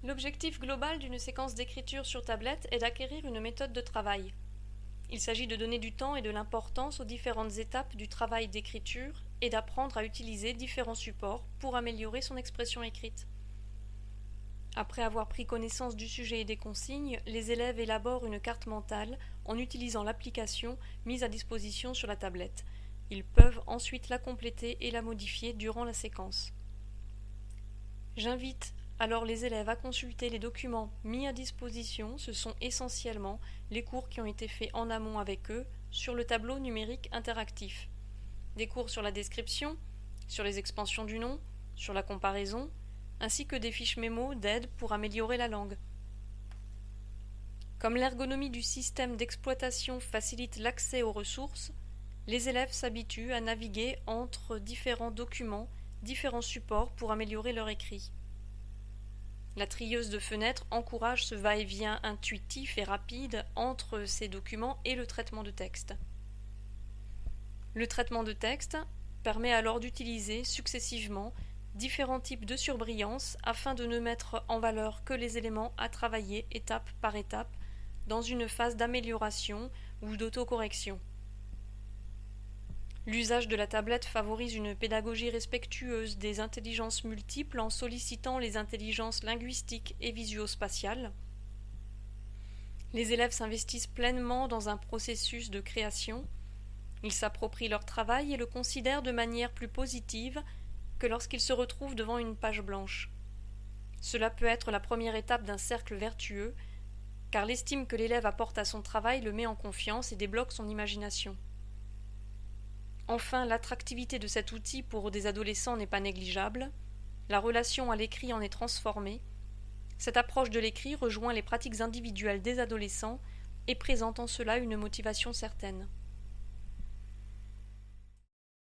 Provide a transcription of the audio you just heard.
L'objectif global d'une séquence d'écriture sur tablette est d'acquérir une méthode de travail. Il s'agit de donner du temps et de l'importance aux différentes étapes du travail d'écriture et d'apprendre à utiliser différents supports pour améliorer son expression écrite. Après avoir pris connaissance du sujet et des consignes, les élèves élaborent une carte mentale en utilisant l'application mise à disposition sur la tablette. Ils peuvent ensuite la compléter et la modifier durant la séquence. J'invite alors les élèves à consulter les documents mis à disposition. Ce sont essentiellement les cours qui ont été faits en amont avec eux sur le tableau numérique interactif. Des cours sur la description, sur les expansions du nom, sur la comparaison, ainsi que des fiches mémo d'aide pour améliorer la langue. Comme l'ergonomie du système d'exploitation facilite l'accès aux ressources, les élèves s'habituent à naviguer entre différents documents, différents supports pour améliorer leur écrit. La trieuse de fenêtres encourage ce va-et-vient intuitif et rapide entre ces documents et le traitement de texte. Le traitement de texte permet alors d'utiliser successivement différents types de surbrillance afin de ne mettre en valeur que les éléments à travailler étape par étape dans une phase d'amélioration ou d'autocorrection. L'usage de la tablette favorise une pédagogie respectueuse des intelligences multiples en sollicitant les intelligences linguistiques et visuospatiales. Les élèves s'investissent pleinement dans un processus de création. Ils s'approprient leur travail et le considèrent de manière plus positive que lorsqu'ils se retrouvent devant une page blanche. Cela peut être la première étape d'un cercle vertueux, car l'estime que l'élève apporte à son travail le met en confiance et débloque son imagination. Enfin, l'attractivité de cet outil pour des adolescents n'est pas négligeable. La relation à l'écrit en est transformée. Cette approche de l'écrit rejoint les pratiques individuelles des adolescents et présente en cela une motivation certaine.